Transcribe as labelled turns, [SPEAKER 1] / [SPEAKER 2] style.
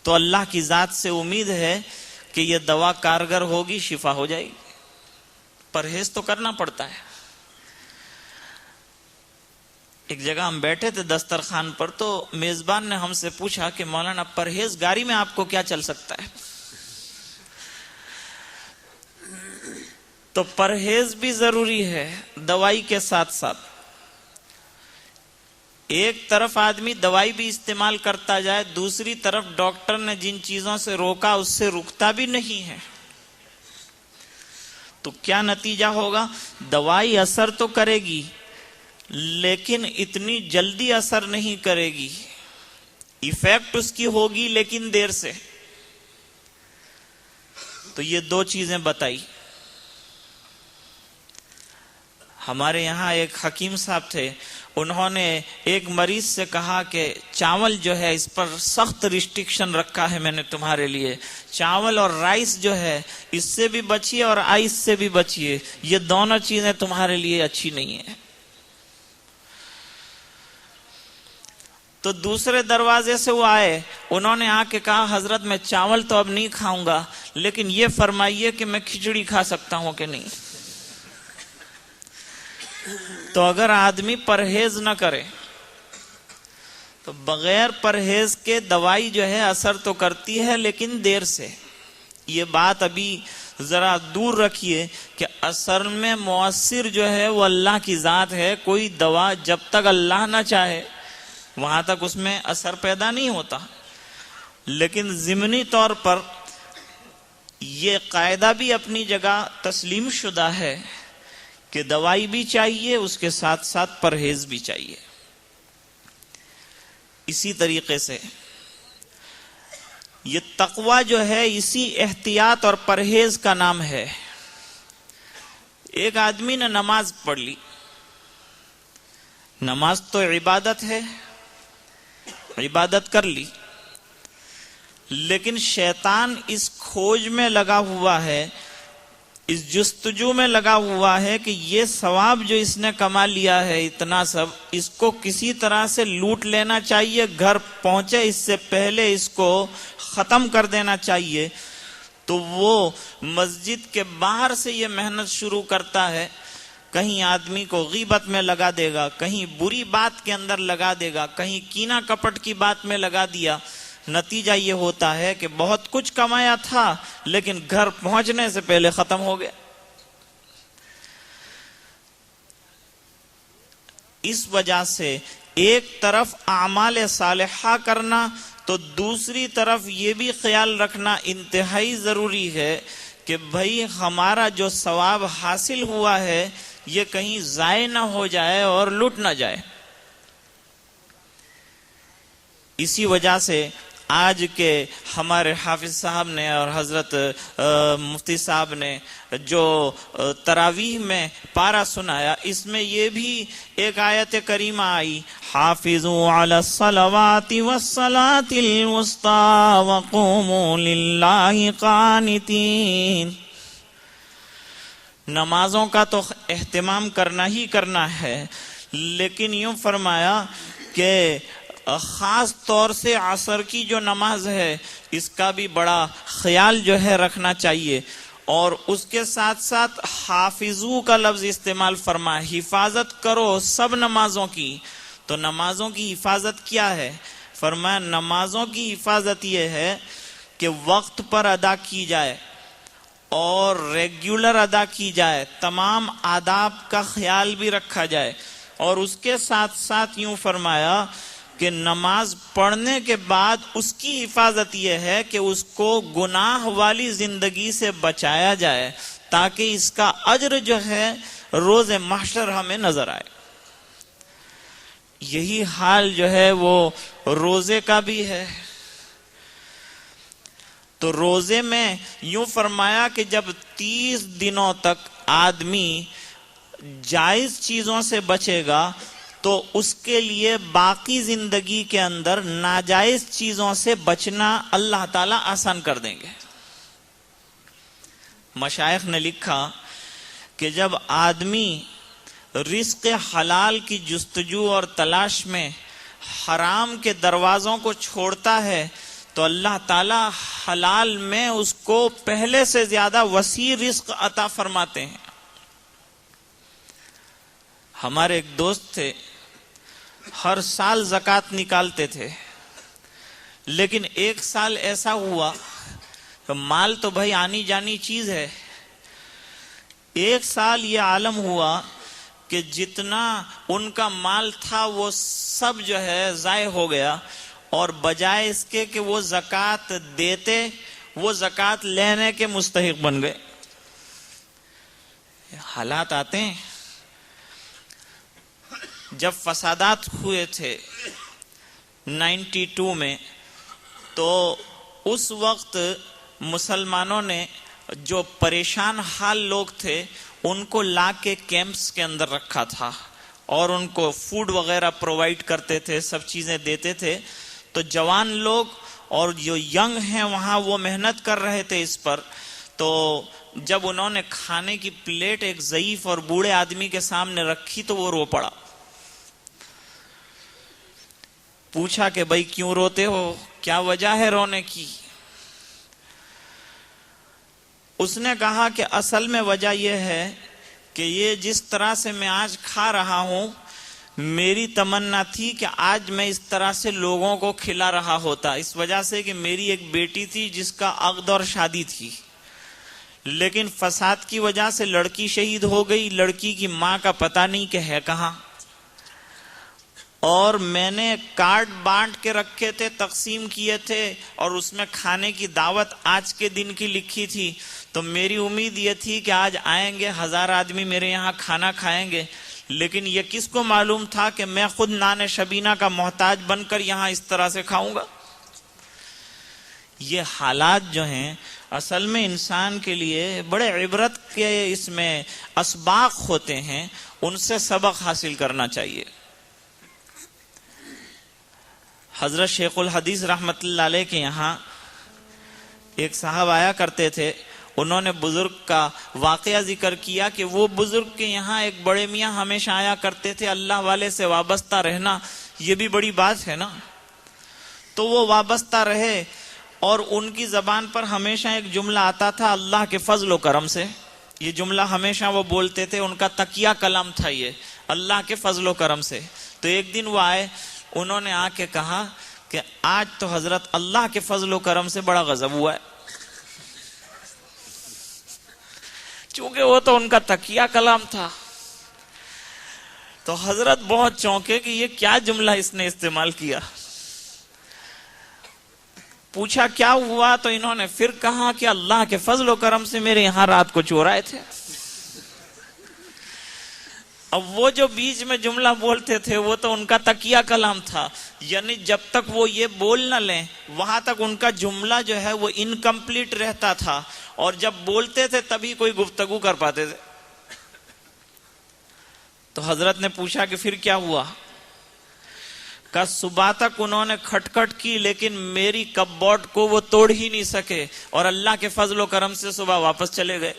[SPEAKER 1] تو اللہ کی ذات سے امید ہے کہ یہ دوا کارگر ہوگی، شفا ہو جائے گی۔ پرہیز تو کرنا پڑتا ہے۔ ایک جگہ ہم بیٹھے تھے دسترخوان پر، تو میزبان نے ہم سے پوچھا کہ مولانا پرہیزگاری میں آپ کو کیا چل سکتا ہے؟ تو پرہیز بھی ضروری ہے دوائی کے ساتھ ساتھ۔ ایک طرف آدمی دوائی بھی استعمال کرتا جائے، دوسری طرف ڈاکٹر نے جن چیزوں سے روکا اس سے رکتا بھی نہیں ہے، تو کیا نتیجہ ہوگا؟ دوائی اثر تو کرے گی لیکن اتنی جلدی اثر نہیں کرے گی، ایفیکٹ اس کی ہوگی لیکن دیر سے۔ تو یہ دو چیزیں بتائی۔ ہمارے یہاں ایک حکیم صاحب تھے، انہوں نے ایک مریض سے کہا کہ چاول جو ہے اس پر سخت ریسٹرکشن رکھا ہے میں نے تمہارے لیے، چاول اور رائس جو ہے اس سے بھی بچیے اور آئس سے بھی بچیے، یہ دونوں چیزیں تمہارے لیے اچھی نہیں ہیں۔ تو دوسرے دروازے سے وہ آئے، انہوں نے آ کے کہا حضرت میں چاول تو اب نہیں کھاؤں گا، لیکن یہ فرمائیے کہ میں کھچڑی کھا سکتا ہوں کہ نہیں۔ تو اگر آدمی پرہیز نہ کرے تو بغیر پرہیز کے دوائی جو ہے اثر تو کرتی ہے لیکن دیر سے۔ یہ بات ابھی ذرا دور رکھیے کہ اثر میں مؤثر جو ہے وہ اللہ کی ذات ہے، کوئی دوا جب تک اللہ نہ چاہے وہاں تک اس میں اثر پیدا نہیں ہوتا۔ لیکن ضمنی طور پر یہ قاعدہ بھی اپنی جگہ تسلیم شدہ ہے کہ دوائی بھی چاہیے، اس کے ساتھ ساتھ پرہیز بھی چاہیے۔ اسی طریقے سے یہ تقوی جو ہے اسی احتیاط اور پرہیز کا نام ہے۔ ایک آدمی نے نماز پڑھ لی، نماز تو عبادت ہے، عبادت کر لی، لیکن شیطان اس کھوج میں لگا ہوا ہے، اس جستجو میں لگا ہوا ہے کہ یہ ثواب جو اس نے کما لیا ہے اتنا سب، اس کو کسی طرح سے لوٹ لینا چاہیے، گھر پہنچے اس سے پہلے اس کو ختم کر دینا چاہیے۔ تو وہ مسجد کے باہر سے یہ محنت شروع کرتا ہے، کہیں آدمی کو غیبت میں لگا دے گا، کہیں بری بات کے اندر لگا دے گا، کہیں کینہ کپٹ کی بات میں لگا دیا۔ نتیجہ یہ ہوتا ہے کہ بہت کچھ کمایا تھا لیکن گھر پہنچنے سے پہلے ختم ہو گیا۔ اس وجہ سے ایک طرف اعمال صالحہ کرنا تو دوسری طرف یہ بھی خیال رکھنا انتہائی ضروری ہے کہ بھائی ہمارا جو ثواب حاصل ہوا ہے یہ کہیں ضائع نہ ہو جائے اور لٹ نہ جائے۔ اسی وجہ سے آج کے ہمارے حافظ صاحب نے اور حضرت مفتی صاحب نے جو تراویح میں پارہ سنایا، اس میں یہ بھی ایک آیت کریمہ آئی، حافظوا علی الصلوات والصلاۃ الوسطی وقوموا للہ قانتین۔ نمازوں کا تو اہتمام کرنا ہی کرنا ہے، لیکن یوں فرمایا کہ خاص طور سے عصر کی جو نماز ہے اس کا بھی بڑا خیال جو ہے رکھنا چاہیے، اور اس کے ساتھ ساتھ حافظو کا لفظ استعمال فرما، حفاظت کرو سب نمازوں کی۔ تو نمازوں کی حفاظت کیا ہے؟ فرمایا نمازوں کی حفاظت یہ ہے کہ وقت پر ادا کی جائے اور ریگولر ادا کی جائے، تمام آداب کا خیال بھی رکھا جائے، اور اس کے ساتھ ساتھ یوں فرمایا کہ نماز پڑھنے کے بعد اس کی حفاظت یہ ہے کہ اس کو گناہ والی زندگی سے بچایا جائے تاکہ اس کا اجر جو ہے روز محشر ہمیں نظر آئے۔ یہی حال جو ہے وہ روزے کا بھی ہے۔ تو روزے میں یوں فرمایا کہ جب 30 دنوں تک آدمی جائز چیزوں سے بچے گا تو اس کے لیے باقی زندگی کے اندر ناجائز چیزوں سے بچنا اللہ تعالیٰ آسان کر دیں گے۔ مشائخ نے لکھا کہ جب آدمی رزق حلال کی جستجو اور تلاش میں حرام کے دروازوں کو چھوڑتا ہے تو اللہ تعالی حلال میں اس کو پہلے سے زیادہ وسیع رزق عطا فرماتے ہیں. ہمارے ایک دوست تھے، ہر سال زکوٰۃ نکالتے تھے، لیکن ایک سال ایسا ہوا کہ مال تو بھائی آنی جانی چیز ہے، ایک سال یہ عالم ہوا کہ جتنا ان کا مال تھا وہ سب جو ہے ضائع ہو گیا، اور بجائے اس کے کہ وہ زکوٰۃ دیتے، وہ زکوٰۃ لینے کے مستحق بن گئے. حالات آتے ہیں. جب فسادات ہوئے تھے 92 میں، تو اس وقت مسلمانوں نے جو پریشان حال لوگ تھے ان کو لا کے کیمپس کے اندر رکھا تھا، اور ان کو فوڈ وغیرہ پرووائڈ کرتے تھے، سب چیزیں دیتے تھے. تو جوان لوگ اور جو ینگ ہیں وہاں وہ محنت کر رہے تھے اس پر. تو جب انہوں نے کھانے کی پلیٹ ایک ضعیف اور بوڑھے آدمی کے سامنے رکھی تو وہ رو پڑا. پوچھا کہ بھائی کیوں روتے ہو، کیا وجہ ہے رونے کی؟ اس نے کہا کہ اصل میں وجہ یہ ہے کہ یہ جس طرح سے میں آج کھا رہا ہوں، میری تمنا تھی کہ آج میں اس طرح سے لوگوں کو کھلا رہا ہوتا، اس وجہ سے کہ میری ایک بیٹی تھی جس کا عقد اور شادی تھی، لیکن فساد کی وجہ سے لڑکی شہید ہو گئی، لڑکی کی ماں کا پتہ نہیں کہ ہے کہاں، اور میں نے کارڈ بانٹ کے رکھے تھے، تقسیم کیے تھے، اور اس میں کھانے کی دعوت آج کے دن کی لکھی تھی. تو میری امید یہ تھی کہ آج آئیں گے 1000 آدمی میرے یہاں کھانا کھائیں گے، لیکن یہ کس کو معلوم تھا کہ میں خود نان شبینہ کا محتاج بن کر یہاں اس طرح سے کھاؤں گا. یہ حالات جو ہیں اصل میں انسان کے لیے بڑے عبرت کے اس میں اسباق ہوتے ہیں، ان سے سبق حاصل کرنا چاہیے. حضرت شیخ الحدیث رحمت اللہ علیہ کے یہاں ایک صاحب آیا کرتے تھے. انہوں نے بزرگ کا واقعہ ذکر کیا کہ وہ بزرگ کے یہاں ایک بڑے میاں ہمیشہ آیا کرتے تھے. اللہ والے سے وابستہ رہنا یہ بھی بڑی بات ہے نا. تو وہ وابستہ رہے، اور ان کی زبان پر ہمیشہ ایک جملہ آتا تھا، اللہ کے فضل و کرم سے. یہ جملہ ہمیشہ وہ بولتے تھے، ان کا تکیہ کلام تھا یہ، اللہ کے فضل و کرم سے. تو ایک دن وہ آئے، انہوں نے آ کے کہا کہ آج تو حضرت اللہ کے فضل و کرم سے بڑا غضب ہوا ہے. چونکہ وہ تو ان کا تکیہ کلام تھا. تو حضرت بہت چونکے کہ یہ کیا جملہ اس نے استعمال کیا. پوچھا کیا ہوا، تو انہوں نے پھر کہا کہ اللہ کے فضل و کرم سے میرے یہاں رات کو چور آئے تھے. اب وہ جو بیچ میں جملہ بولتے تھے وہ تو ان کا تکیہ کلام تھا، یعنی جب تک وہ یہ بول نہ لیں وہاں تک ان کا جملہ جو ہے وہ انکمپلیٹ رہتا تھا، اور جب بولتے تھے تبھی کوئی گفتگو کر پاتے تھے. تو حضرت نے پوچھا کہ پھر کیا ہوا؟ کہ صبح تک انہوں نے کھٹکھٹ کی، لیکن میری کپ بورڈ کو وہ توڑ ہی نہیں سکے، اور اللہ کے فضل و کرم سے صبح واپس چلے گئے.